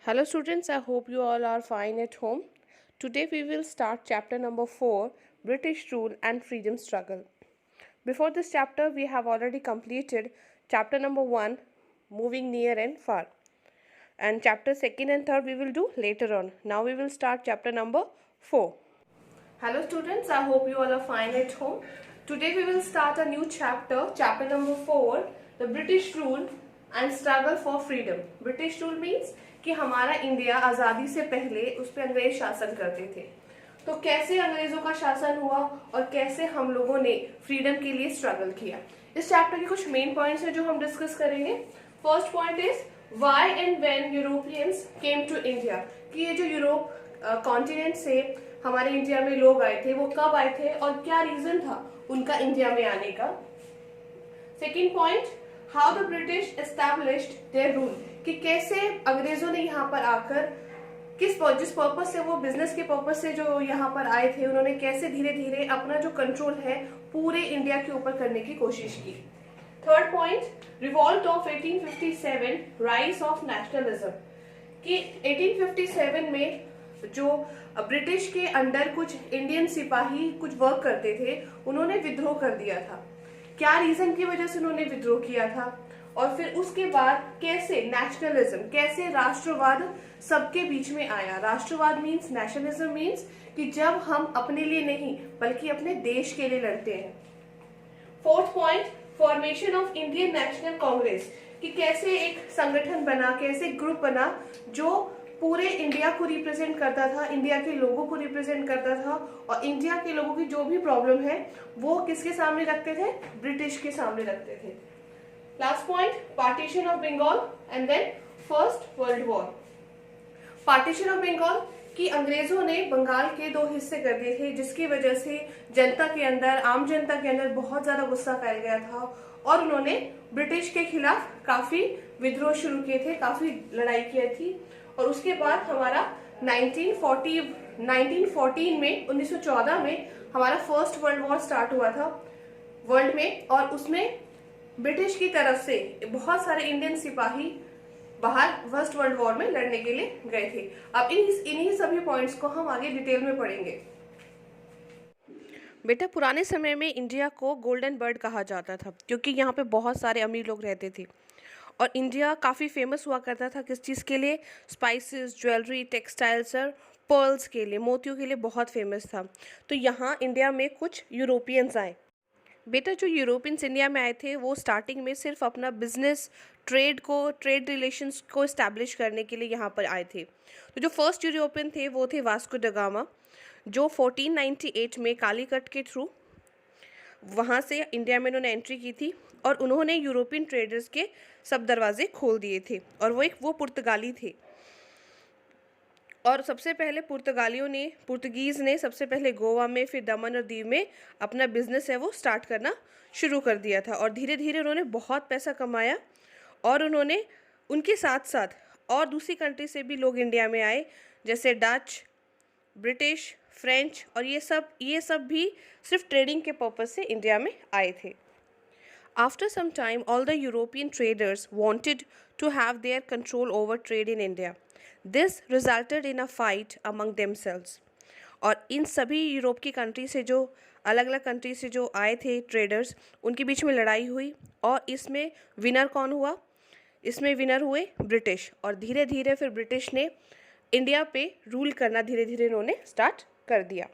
Hello students, I hope you all are fine at home. Today we will start chapter number 4, British Rule and Freedom Struggle. Before this chapter we have already completed chapter number 1, Moving Near and Far. And chapter 2nd and 3rd we will do later on. Now we will start chapter number 4. Hello students, I hope you all are fine at home. Today we will start a new chapter, chapter number 4, the British Rule and Struggle for Freedom. British Rule means कि हमारा India आज़ादी से पहले उस पर अंग्रेज शासन करते थे, तो कैसे अंग्रेजों का शासन हुआ और कैसे हम लोगों ने फ्रीडम के लिए स्ट्रगल किया। इस चैप्टर के कुछ मेन पॉइंट्स हैं जो हम डिस्कस करेंगे। First point is why and when Europeans came to India, कि ये जो यूरोप कॉन्टिनेंट से हमारे इंडिया में लोग आए थे वो कब आए थे और क्या रीजन था उनका इंडिया में आने का। Second point, how the British established their rule, कि कैसे अंग्रेजों ने यहाँ पर आकर जिस पर्पस से वो बिजनेस के पर्पस से जो यहाँ पर आए थे उन्होंने कैसे धीरे धीरे अपना जो कंट्रोल है पूरे इंडिया के ऊपर करने की कोशिश की। Third point, revolt of 1857, rise of nationalism, कि 1857 में जो ब्रिटिश के अंडर कुछ इंडियन सिपाही कुछ वर्क करते थे उन्होंने विद्रोह कर दिया था। क्या रीजन की वजह से उन्होंने विद्रोह किया था और फिर उसके बाद कैसे नेशनलिज्म, कैसे राष्ट्रवाद सबके बीच में आया। राष्ट्रवाद मीन्स, नेशनलिज्म मीन्स कि जब हम अपने लिए नहीं बल्कि अपने देश के लिए लड़ते हैं। Fourth point, formation of Indian national Congress, कि कैसे एक संगठन बना, कैसे ग्रुप बना जो पूरे इंडिया को रिप्रेजेंट करता था, इंडिया के लोगों को रिप्रेजेंट करता था और इंडिया के लोगों की जो भी प्रॉब्लम है वो किसके सामने रखते थे, ब्रिटिश के सामने रखते थे। Last point, partition of Bengal and then first world war. Partition of Bengal, कि अंग्रेजों ने बंगाल के दो हिस्से कर दिए थे जिसकी वजह से जनता के अंदर, आम जनता के अंदर बहुत ज्यादा गुस्सा फैल गया था और उन्होंने ब्रिटिश के खिलाफ काफी विद्रोह शुरू किए थे, काफी लड़ाई की थी। और उसके बाद हमारा 1914 में 1914 में हमारा फर्स्ट वर्ल्ड वॉर स्टार्ट हुआ था वर्ल्ड में, और उसमें ब्रिटिश की तरफ से बहुत सारे इंडियन सिपाही बाहर फर्स्ट वर्ल्ड वॉर में लड़ने के लिए गए थे। अब इन्हीं सभी पॉइंट्स को हम आगे डिटेल में पढ़ेंगे। बेटा, पुराने समय में इंडिया को गोल्डन बर्ड कहा जाता था क्योंकि यहाँ पे बहुत सारे अमीर लोग रहते थे और इंडिया काफ़ी फेमस हुआ करता था किस चीज़ के लिए, स्पाइसेस, ज्वेलरी, टेक्सटाइल्स और पर्ल्स के लिए, मोतियों के लिए बहुत फेमस था। तो यहाँ इंडिया में कुछ यूरोपियंस आए। बेटा, जो यूरोपियंस इंडिया में आए थे वो स्टार्टिंग में सिर्फ अपना बिजनेस, ट्रेड रिलेशंस को इस्टेब्लिश करने के लिए यहाँ पर आए थे। तो जो फर्स्ट यूरोपियन थे वो थे वास्को ड गामा, जो 1498 में कालीकट के थ्रू वहाँ से इंडिया में उन्होंने एंट्री की थी और उन्होंने यूरोपियन ट्रेडर्स के सब दरवाजे खोल दिए थे। और वो पुर्तगाली थे और सबसे पहले पुर्तगीज़ ने सबसे पहले गोवा में, फिर दमन और दीव में अपना बिजनेस है वो स्टार्ट करना शुरू कर दिया था और धीरे धीरे उन्होंने बहुत पैसा कमाया और उन्होंने उनके साथ साथ और दूसरी कंट्री से भी लोग इंडिया में आए, जैसे डच, ब्रिटिश, फ्रेंच, और ये सब भी सिर्फ ट्रेडिंग के पर्पज़ से इंडिया में आए थे। After some time, all the European traders wanted to have their control over trade in India. This resulted in a fight among themselves. और इन सभी यूरोप की कंट्री से जो अलग अलग कंट्री से जो आए थे ट्रेडर्स, उनके बीच में लड़ाई हुई और इसमें विनर कौन हुआ? इसमें विनर हुए ब्रिटिश, और धीरे धीरे फिर ब्रिटिश ने इंडिया पे रूल करना धीरे धीरे उन्होंने स्टार्ट कर दिया।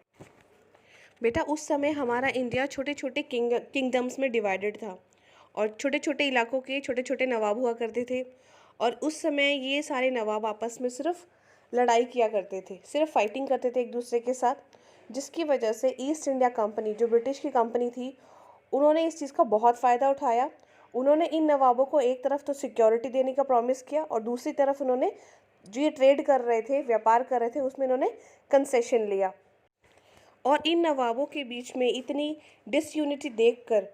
बेटा, उस समय हमारा इंडिया छोटे छोटे किंगडम्स में डिवाइडेड था और छोटे छोटे इलाकों के छोटे छोटे नवाब हुआ करते थे और उस समय ये सारे नवाब आपस में सिर्फ लड़ाई किया करते थे, सिर्फ फाइटिंग करते थे एक दूसरे के साथ, जिसकी वजह से ईस्ट इंडिया कंपनी, जो ब्रिटिश की कंपनी थी, उन्होंने इस चीज़ का बहुत फ़ायदा उठाया। उन्होंने इन नवाबों को एक तरफ तो सिक्योरिटी देने का प्रॉमिस किया और दूसरी तरफ उन्होंने जो ये ट्रेड कर रहे थे, व्यापार कर रहे थे, उसमें उन्होंने कंसेशन लिया। और इन नवाबों के बीच में इतनी डिसयूनिटी देखकर,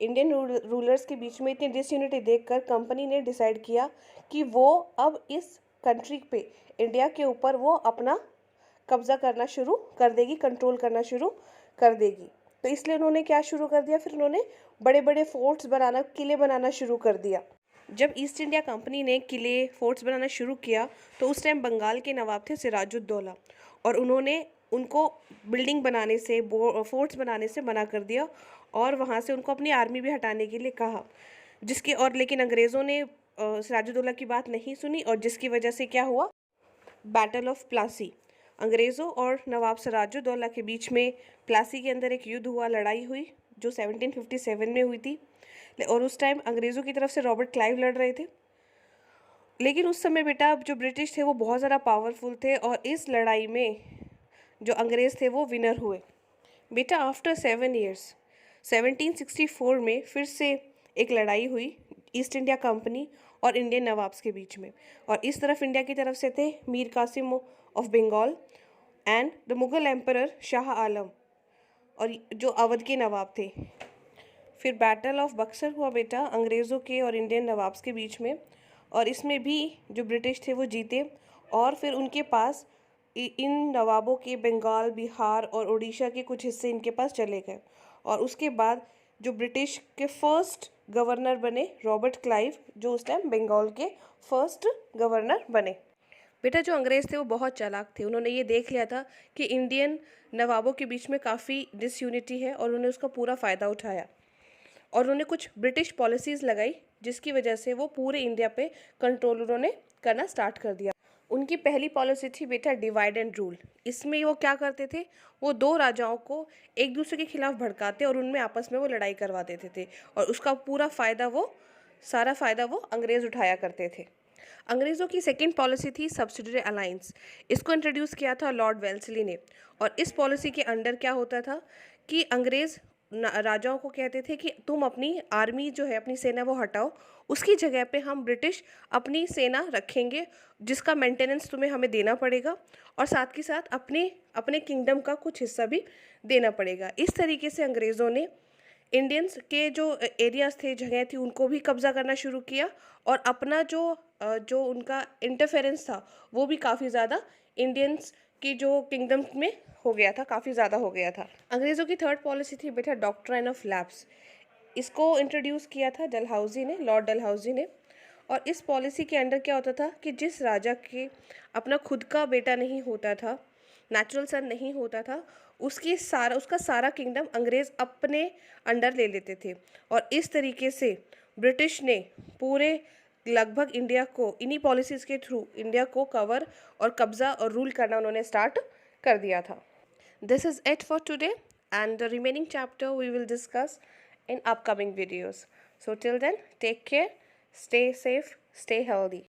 इंडियन रूलर्स के बीच में इतनी डिसयूनिटी देखकर कंपनी ने डिसाइड किया कि वो अब इस कंट्री पे, इंडिया के ऊपर वो अपना कब्ज़ा करना शुरू कर देगी, कंट्रोल करना शुरू कर देगी। तो इसलिए उन्होंने क्या शुरू कर दिया, फिर उन्होंने बड़े बड़े फोर्ट्स बनाना, किले बनाना शुरू कर दिया। जब ईस्ट इंडिया कंपनी ने किले फोर्ट्स बनाना शुरू किया तो उस टाइम बंगाल के नवाब थे सिराजुद्दौला, और उन्होंने उनको बिल्डिंग बनाने से फोर्ट्स बनाने से मना कर दिया और वहाँ से उनको अपनी आर्मी भी हटाने के लिए कहा, जिसके और लेकिन अंग्रेज़ों ने सिराजुद्दौला की बात नहीं सुनी, और जिसकी वजह से क्या हुआ, बैटल ऑफ प्लासी। अंग्रेज़ों और नवाब सिराजुद्दौला के बीच में प्लासी के अंदर एक युद्ध हुआ, लड़ाई हुई जो 1757 में हुई थी, और उस टाइम अंग्रेज़ों की तरफ से रॉबर्ट क्लाइव लड़ रहे थे। लेकिन उस समय बेटा जो ब्रिटिश थे वो बहुत ज़्यादा पावरफुल थे, और इस लड़ाई में जो अंग्रेज़ थे वो विनर हुए। बेटा आफ्टर 7 ईयर्स 1764 में फिर से एक लड़ाई हुई ईस्ट इंडिया कंपनी और इंडियन नवाब्स के बीच में, और इस तरफ इंडिया की तरफ से थे Mir Kasim of Bengal and the Mughal emperor Shah Alam, और जो अवध के नवाब थे। फिर बैटल ऑफ बक्सर हुआ बेटा अंग्रेज़ों के और इंडियन नवाब्स के बीच में, और इसमें भी जो ब्रिटिश थे वो जीते, और फिर उनके पास इन नवाबों के बंगाल, बिहार और उड़ीसा के कुछ हिस्से इनके पास चले गए, और उसके बाद जो ब्रिटिश के फर्स्ट गवर्नर बने रॉबर्ट क्लाइव, जो उस टाइम बंगाल के फर्स्ट गवर्नर बने। बेटा जो अंग्रेज़ थे वो बहुत चालाक थे, उन्होंने ये देख लिया था कि इंडियन नवाबों के बीच में काफ़ी डिसयूनिटी है, और उन्होंने उसका पूरा फ़ायदा उठाया, और उन्होंने कुछ ब्रिटिश पॉलिसीज़ लगाई जिसकी वजह से वो पूरे इंडिया पे कंट्रोल उन्होंने करना स्टार्ट कर दिया। उनकी पहली पॉलिसी थी बेटा डिवाइड एंड रूल। इसमें वो क्या करते थे, वो दो राजाओं को एक दूसरे के खिलाफ भड़काते और उनमें आपस में वो लड़ाई करवा देते थे, और उसका पूरा सारा फ़ायदा वो अंग्रेज़ उठाया करते थे। अंग्रेज़ों की सेकेंड पॉलिसी थी सब्सिडरी अलायंस। इसको इंट्रोड्यूस किया था लॉर्ड वेल्सली ने, और इस पॉलिसी के अंडर क्या होता था कि अंग्रेज़ राजाओं को कहते थे कि तुम अपनी आर्मी जो है, अपनी सेना वो हटाओ, उसकी जगह पे हम ब्रिटिश अपनी सेना रखेंगे जिसका मेंटेनेंस तुम्हें हमें देना पड़ेगा, और साथ के साथ अपने अपने किंगडम का कुछ हिस्सा भी देना पड़ेगा। इस तरीके से अंग्रेज़ों ने इंडियंस के जो एरियाज़ थे, जगह थी, उनको भी कब्ज़ा करना शुरू किया, और अपना जो उनका इंटरफेरेंस था वो भी काफ़ी ज़्यादा इंडियंस की जो किंगडम में हो गया था, काफ़ी ज़्यादा हो गया था। अंग्रेज़ों की थर्ड पॉलिसी थी बेटा डॉक्ट्राइन ऑफ लैप्स। इसको इंट्रोड्यूस किया था डलहौजी ने, लॉर्ड डलहौजी ने, और इस पॉलिसी के अंडर क्या होता था कि जिस राजा के अपना खुद का बेटा नहीं होता था, नेचुरल सन नहीं होता था, उसका सारा किंगडम अंग्रेज़ अपने अंडर ले लेते थे, और इस तरीके से ब्रिटिश ने पूरे लगभग इंडिया को इन्हीं पॉलिसीज़ के थ्रू इंडिया को कवर और कब्ज़ा और रूल करना उन्होंने स्टार्ट कर दिया था। This is it for today, and the remaining chapter we will discuss in upcoming videos. So till then, take care, stay safe, stay healthy.